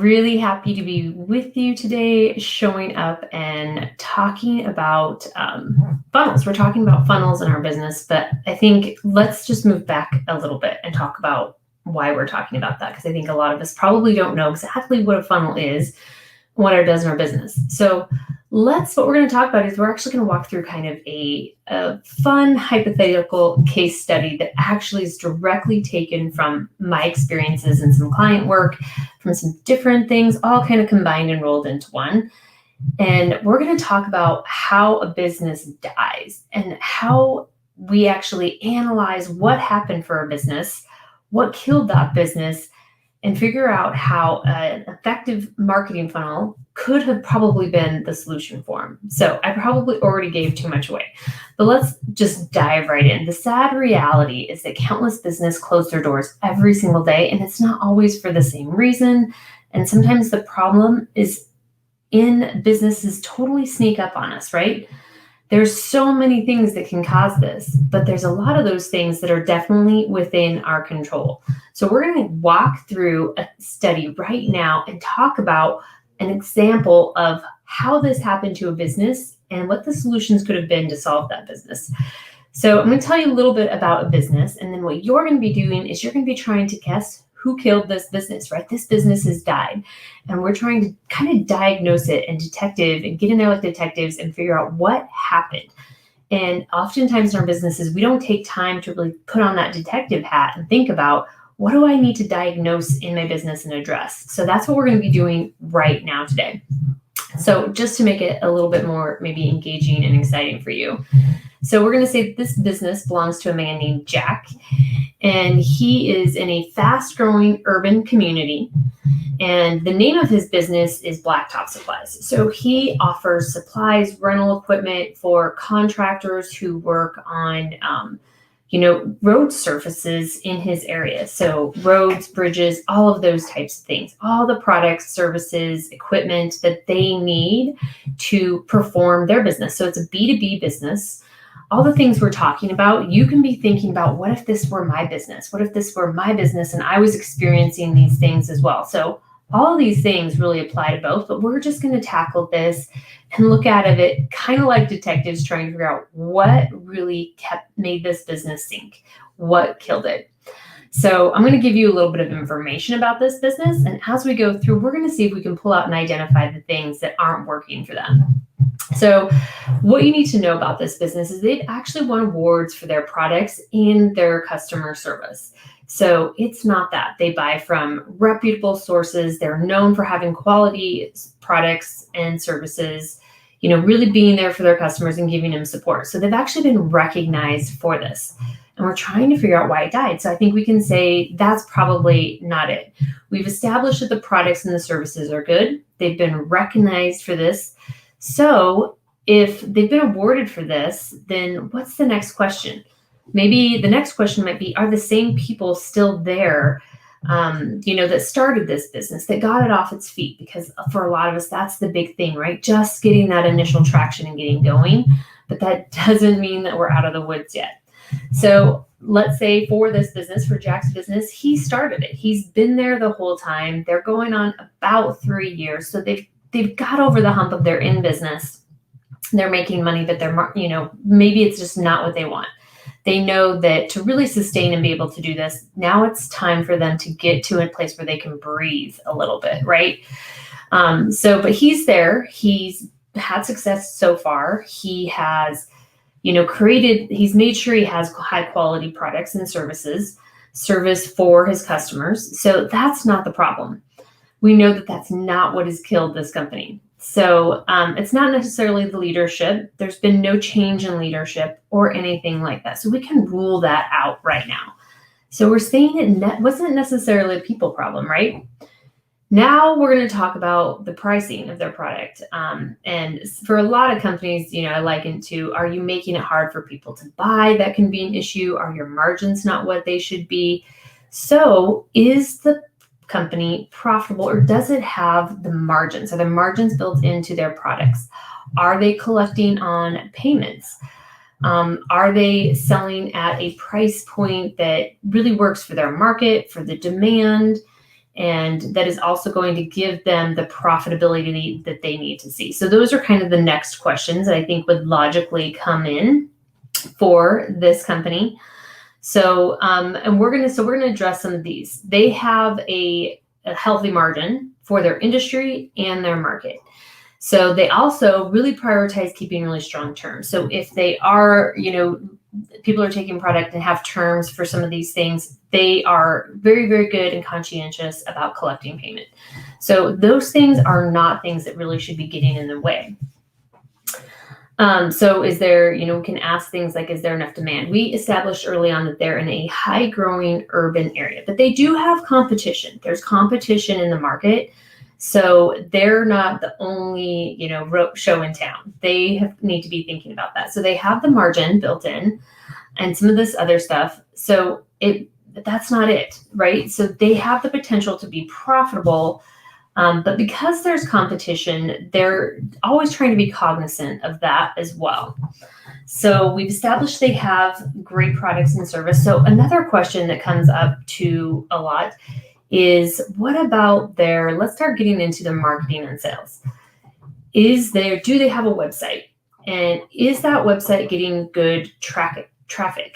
really happy to be with you today, showing up and talking about funnels. We're talking about funnels in our business, but I think let's just move back a little bit and talk about why we're talking about that, because I think a lot of us probably don't know exactly what a funnel is, what it does in our business. So what we're going to talk about is we're actually going to walk through kind of a fun hypothetical case study that actually is directly taken from my experiences and some client work, from some different things, all kind of combined and rolled into one. And we're going to talk about how a business dies and how we actually analyze what happened for a business, what killed that business, and figure out how an effective marketing funnel could have probably been the solution for them. So I probably already gave too much away, but let's just dive right in. The sad reality is that countless businesses close their doors every single day, and it's not always for the same reason. And sometimes the problem is in businesses totally sneak up on us, right? There's so many things that can cause this, but there's a lot of those things that are definitely within our control. So we're going to walk through a study right now and talk about an example of how this happened to a business and what the solutions could have been to solve that business. So I'm going to tell you a little bit about a business, and then what you're going to be doing is you're going to be trying to guess who killed this business, right? This business has died, and we're trying to kind of diagnose it and get in there like detectives and figure out what happened. And oftentimes in our businesses, we don't take time to really put on that detective hat and think about, what do I need to diagnose in my business and address? So that's what we're going to be doing right now today. So just to make it a little bit more maybe engaging and exciting for you. So we're going to say this business belongs to a man named Jack, and he is in a fast-growing urban community, and the name of his business is Blacktop Supplies. So he offers supplies, rental equipment for contractors who work on, road surfaces in his area. So roads, bridges, all of those types of things, all the products, services, equipment that they need to perform their business. So it's a B2B business. All the things we're talking about, you can be thinking about, what if this were my business? What if this were my business and I was experiencing these things as well? So all of these things really apply to both, but we're just going to tackle this and look at it kind of like detectives trying to figure out what really made this business sink, what killed it. So I'm going to give you a little bit of information about this business, and as we go through, we're going to see if we can pull out and identify the things that aren't working for them. So what you need to know about this business is they've actually won awards for their products and their customer service. So it's not that. They buy from reputable sources. They're known for having quality products and services, really being there for their customers and giving them support. So they've actually been recognized for this. And we're trying to figure out why it died. So I think we can say that's probably not it. We've established that the products and the services are good. They've been recognized for this. So if they've been awarded for this, then what's the next question? Maybe the next question might be, are the same people still there, that started this business, that got it off its feet? Because for a lot of us, that's the big thing, right? Just getting that initial traction and getting going. But that doesn't mean that we're out of the woods yet. So let's say for this business, for Jack's business, he started it. He's been there the whole time. They're going on about 3 years. So they've got over the hump of their in business. They're making money, but maybe it's just not what they want. They know that to really sustain and be able to do this, now it's time for them to get to a place where they can breathe a little bit, right? But he's there. He's had success so far. He has, he's made sure he has high quality products and service for his customers. So that's not the problem. We know that that's not what has killed this company. So it's not necessarily the leadership. There's been no change in leadership or anything like that. So we can rule that out right now. So we're saying it wasn't necessarily a people problem, right? Now we're going to talk about the pricing of their product. And for a lot of companies, I liken to, are you making it hard for people to buy? That can be an issue. Are your margins not what they should be? So is the company profitable, or does it have the margins? Are the margins built into their products? Are they collecting on payments? Are they selling at a price point that really works for their market, for the demand? and that is also going to give them the profitability that they need to see. So those are kind of the next questions that I think would logically come in for this company. So, and we're gonna address some of these. They have a healthy margin for their industry and their market. So they also really prioritize keeping really strong terms. So if they are, people are taking product and have terms for some of these things, they are very, very good and conscientious about collecting payment. So those things are not things that really should be getting in the way. So is there, we can ask things like, is there enough demand? We established early on that they're in a high growing urban area, but they do have competition. There's competition in the market. So they're not the only, show in town. They need to be thinking about that. So they have the margin built in and some of this other stuff. So that's not it, right? So they have the potential to be profitable. But because there's competition, they're always trying to be cognizant of that as well. So we've established they have great products and service. So another question that comes up to a lot is, what about let's start getting into the marketing and sales. Do they have a website? And is that website getting good traffic?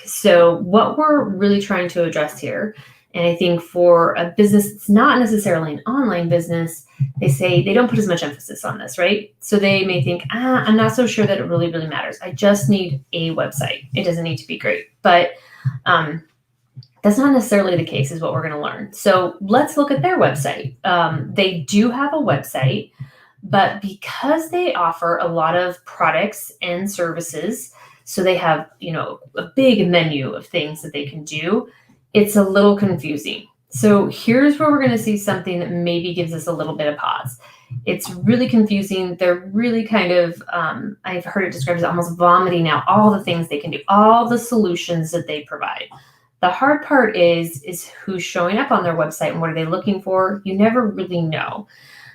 So what we're really trying to address here, and I think for a business that's not necessarily an online business, they say they don't put as much emphasis on this, right? So they may think, I'm not so sure that it really, really matters. I just need a website. It doesn't need to be great. But that's not necessarily the case, is what we're going to learn. So let's look at their website. They do have a website, but because they offer a lot of products and services, so they have, a big menu of things that they can do, it's a little confusing. So here's where we're going to see something that maybe gives us a little bit of pause. It's really confusing. They're really kind of, I've heard it described as almost vomiting out all the things they can do, all the solutions that they provide. The hard part is who's showing up on their website and what are they looking for? You never really know.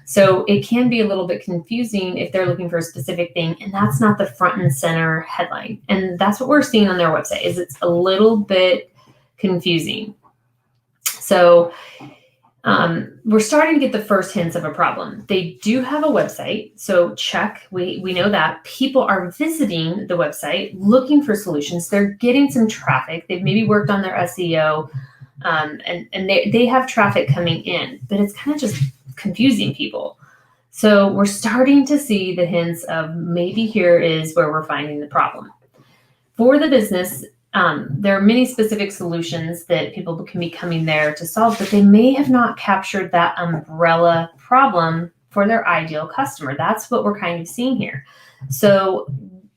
So it can be a little bit confusing if they're looking for a specific thing, and that's not the front and center headline. And that's what we're seeing on their website, is it's a little bit confusing. So we're starting to get the first hints of a problem. They do have a website, so check. We know that people are visiting the website looking for solutions. They're getting some traffic. They've maybe worked on their SEO, and they have traffic coming in, but it's kind of just confusing people. So we're starting to see the hints of maybe here is where we're finding the problem. For the business, there are many specific solutions that people can be coming there to solve, but they may have not captured that umbrella problem for their ideal customer. That's what we're kind of seeing here. So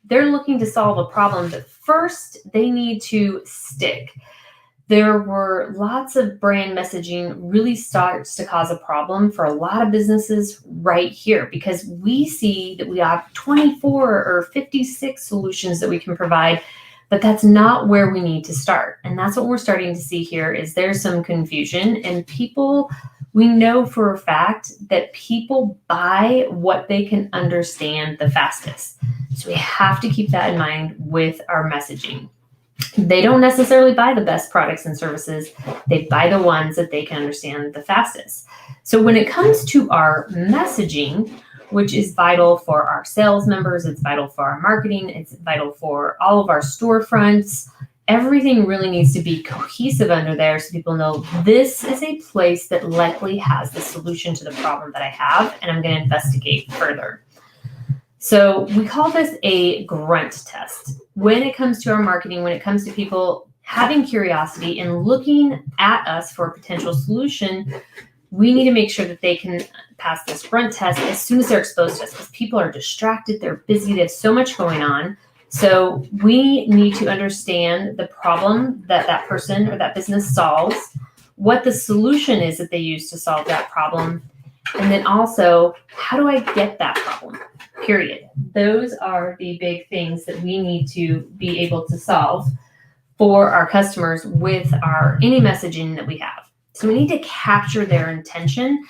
they're looking to solve a problem, but first they need to stick. There were lots of brand messaging really starts to cause a problem for a lot of businesses right here, because we see that we have 24 or 56 solutions that we can provide, but that's not where we need to start. And that's what we're starting to see here, is there's some confusion, and we know for a fact that people buy what they can understand the fastest. So we have to keep that in mind with our messaging. They don't necessarily buy the best products and services. They buy the ones that they can understand the fastest. So when it comes to our messaging, which is vital for our sales members, it's vital for our marketing, it's vital for all of our storefronts, everything really needs to be cohesive under there so people know this is a place that likely has the solution to the problem that I have, and I'm going to investigate further. So we call this a grunt test. When it comes to our marketing, when it comes to people having curiosity and looking at us for a potential solution, we need to make sure that they can pass this grunt test as soon as they're exposed to us, because people are distracted, they're busy, they have so much going on. So we need to understand the problem that that person or that business solves, what the solution is that they use to solve that problem, and then also, how do I get that problem? Period. Those are the big things that we need to be able to solve for our customers with any messaging that we have. So we need to capture their intention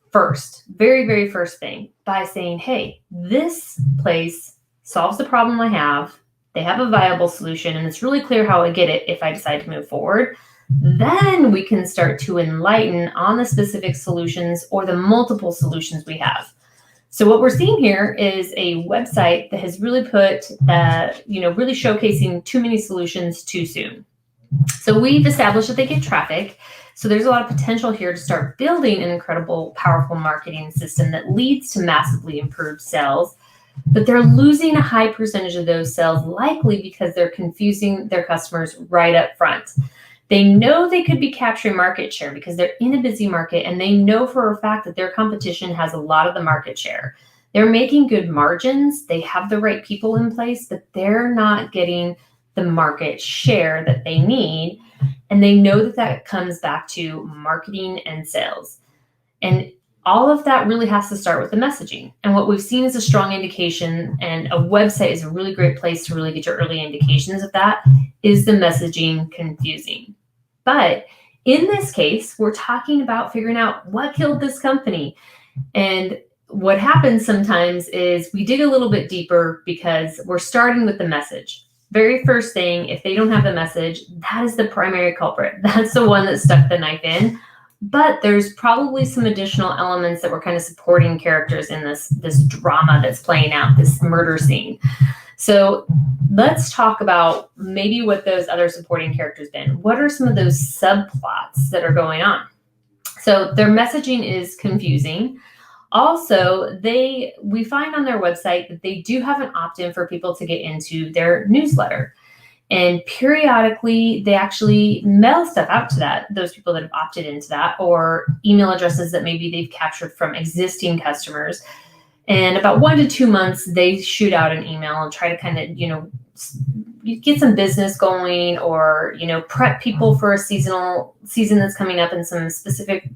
first, very, very first thing, by saying, hey, this place solves the problem I have. They have a viable solution, and it's really clear how I get it if I decide to move forward. Then we can start to enlighten on the specific solutions or the multiple solutions we have. So what we're seeing here is a website that has really put, really showcasing too many solutions too soon. So we've established that they get traffic. So there's a lot of potential here to start building an incredible, powerful marketing system that leads to massively improved sales. But they're losing a high percentage of those sales, likely because they're confusing their customers right up front. They know they could be capturing market share because they're in a busy market, and they know for a fact that their competition has a lot of the market share. They're making good margins. They have the right people in place, but they're not getting the market share that they need. And they know that that comes back to marketing and sales. And all of that really has to start with the messaging. And what we've seen is a strong indication, and a website is a really great place to really get your early indications of that, is the messaging confusing. But in this case, we're talking about figuring out what killed this company. And what happens sometimes is we dig a little bit deeper because we're starting with the message. Very first thing, if they don't have the message, that is the primary culprit. That's the one that stuck the knife in. But there's probably some additional elements that were kind of supporting characters in this drama that's playing out, this murder scene. So let's talk about maybe what those other supporting characters been. What are some of those subplots that are going on? So their messaging is confusing. Also, we find on their website that they do have an opt-in for people to get into their newsletter. And periodically, they actually mail stuff out to those people that have opted into that, or email addresses that maybe they've captured from existing customers. And about 1 to 2 months, they shoot out an email and try to kind of, get some business going, or, prep people for a season that's coming up and some specific,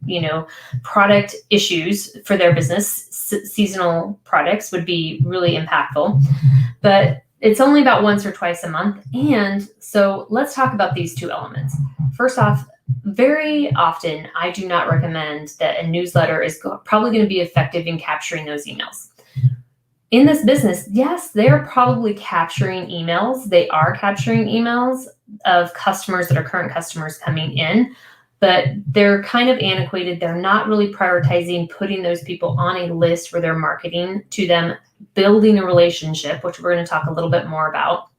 product issues for their business. Seasonal products would be really impactful. But it's only about once or twice a month. And so let's talk about these two elements. First off, very often, I do not recommend that a newsletter is probably going to be effective in capturing those emails. In this business, yes, they're probably capturing emails. They are capturing emails of customers that are current customers coming in, but they're kind of antiquated. They're not really prioritizing putting those people on a list where they're marketing to them, building a relationship, which we're going to talk a little bit more about.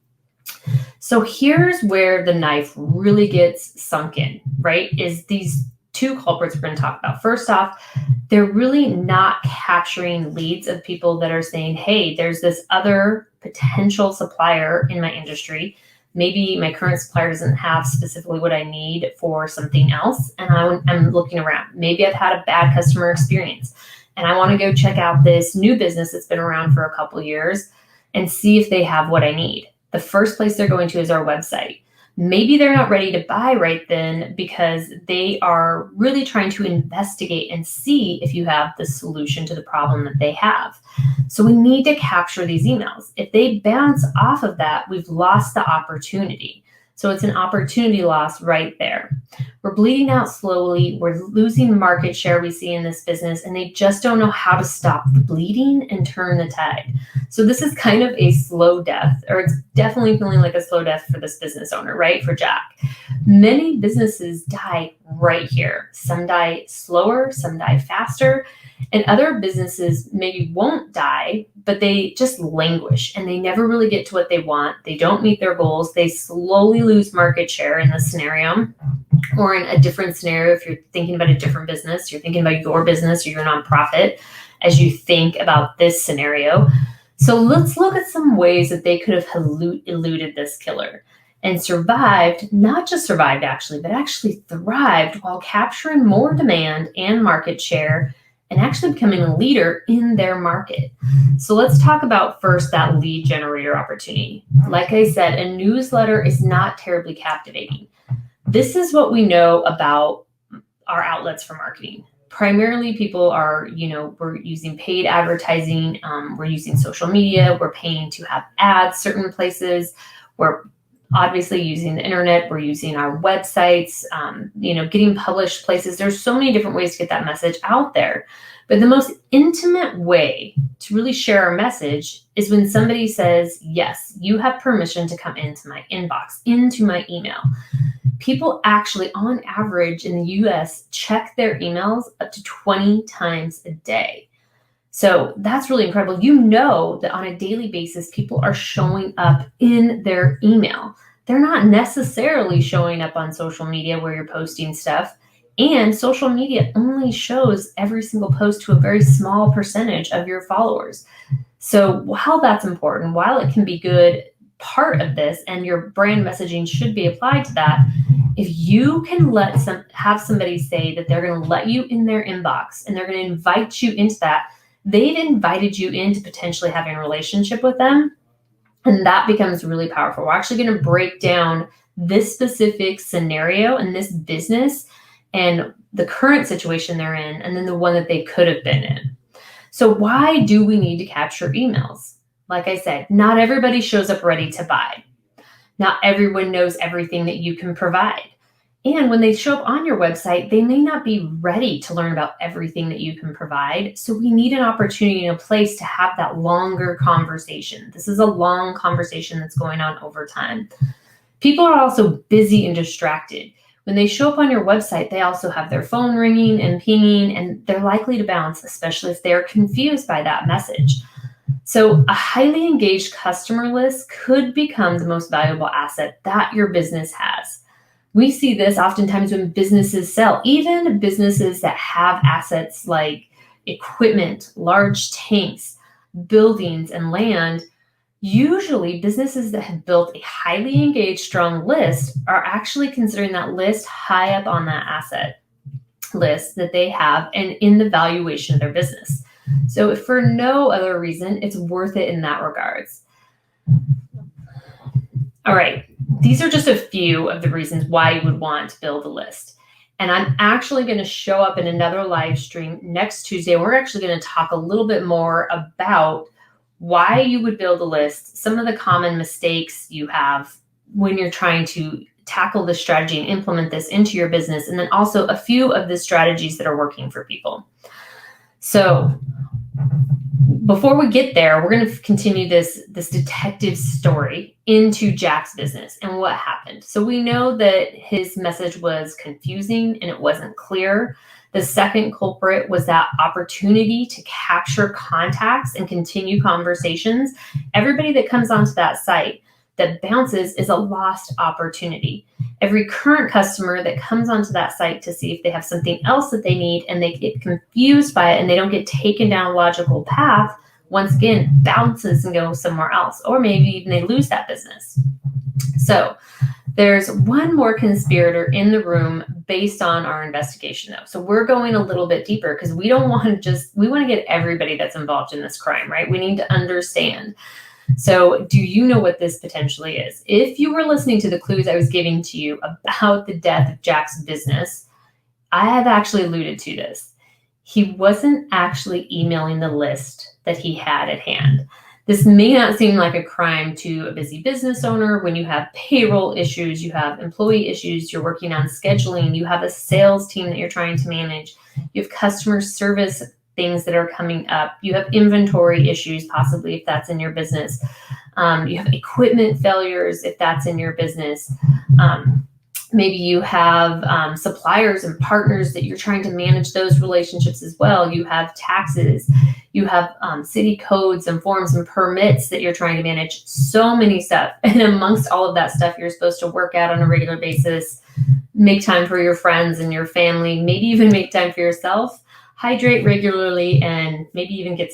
So here's where the knife really gets sunk in, right? Is these two culprits we're going to talk about. First off, they're really not capturing leads of people that are saying, hey, there's this other potential supplier in my industry. Maybe my current supplier doesn't have specifically what I need for something else, and I'm looking around. Maybe I've had a bad customer experience, and I want to go check out this new business that's been around for a couple years and see if they have what I need. The first place they're going to is our website. Maybe they're not ready to buy right then because they are really trying to investigate and see if you have the solution to the problem that they have. So we need to capture these emails. If they bounce off of that, we've lost the opportunity. So it's an opportunity loss right there. We're bleeding out slowly. We're losing market share we see in this business, and they just don't know how to stop the bleeding and turn the tide. So this is kind of a slow death, or it's definitely feeling like a slow death for this business owner, right? For Jack. Many businesses die right here. Some die slower, some die faster, and other businesses maybe won't die, but they just languish and they never really get to what they want. They don't meet their goals. They slowly lose market share in this scenario, or in a different scenario. If you're thinking about a different business, you're thinking about your business or your nonprofit as you think about this scenario. So let's look at some ways that they could have eluded this killer and survived, not just survived actually, but actually thrived while capturing more demand and market share and actually becoming a leader in their market. So let's talk about first that lead generator opportunity. Like I said, a newsletter is not terribly captivating. This is what we know about our outlets for marketing. Primarily people are, we're using paid advertising, we're using social media, we're paying to have ads certain places, we're obviously using the internet, we're using our websites, getting published places. There's so many different ways to get that message out there. But the most intimate way to really share our message is when somebody says, yes, you have permission to come into my inbox, into my email. People actually, on average in the US, check their emails up to 20 times a day. So that's really incredible. You know that on a daily basis, people are showing up in their email. They're not necessarily showing up on social media where you're posting stuff. And social media only shows every single post to a very small percentage of your followers. So while that's important, while it can be good part of this and your brand messaging should be applied to that, if you can have somebody say that they're going to let you in their inbox and they're going to invite you into that, they've invited you into potentially having a relationship with them. And that becomes really powerful. We're actually going to break down this specific scenario and this business and the current situation they're in, and then the one that they could have been in. So why do we need to capture emails? Like I said, not everybody shows up ready to buy. Not everyone knows everything that you can provide. And when they show up on your website, they may not be ready to learn about everything that you can provide. So we need an opportunity and a place to have that longer conversation. This is a long conversation that's going on over time. People are also busy and distracted. When they show up on your website, they also have their phone ringing and pinging, and they're likely to bounce, especially if they're confused by that message. So a highly engaged customer list could become the most valuable asset that your business has. We see this oftentimes when businesses sell, even businesses that have assets like equipment, large tanks, buildings, and land. Usually businesses that have built a highly engaged, strong list are actually considering that list high up on that asset list that they have and in the valuation of their business. So if for no other reason, it's worth it in that regards. All right, these are just a few of the reasons why you would want to build a list. And I'm actually going to show up in another live stream next Tuesday. We're actually going to talk a little bit more about why you would build a list, some of the common mistakes you have when you're trying to tackle this strategy and implement this into your business, and then also a few of the strategies that are working for people. So before we get there, we're going to continue this detective story into Jack's business and what happened. So we know that his message was confusing and it wasn't clear. The second culprit was that opportunity to capture contacts and continue conversations. Everybody that comes onto that site that bounces is a lost opportunity. Every current customer that comes onto that site to see if they have something else that they need and they get confused by it and they don't get taken down a logical path, once again, bounces and goes somewhere else, or maybe even they lose that business. So there's one more conspirator in the room based on our investigation though. So we're going a little bit deeper because we don't want to we want to get everybody that's involved in this crime, right? We need to understand. So do you know what this potentially is? If you were listening to the clues I was giving to you about the death of Jack's business, I have actually alluded to this. He wasn't actually emailing the list that he had at hand. This may not seem like a crime to a busy business owner when you have payroll issues, you have employee issues, you're working on scheduling, you have a sales team that you're trying to manage, you have customer service things that are coming up. You have inventory issues, possibly if that's in your business. You have equipment failures if that's in your business. Maybe you have suppliers and partners that you're trying to manage those relationships as well. You have taxes. You have city codes and forms and permits that you're trying to manage. So many stuff. And amongst all of that stuff, you're supposed to work out on a regular basis, make time for your friends and your family, maybe even make time for yourself. Hydrate regularly, and maybe even get some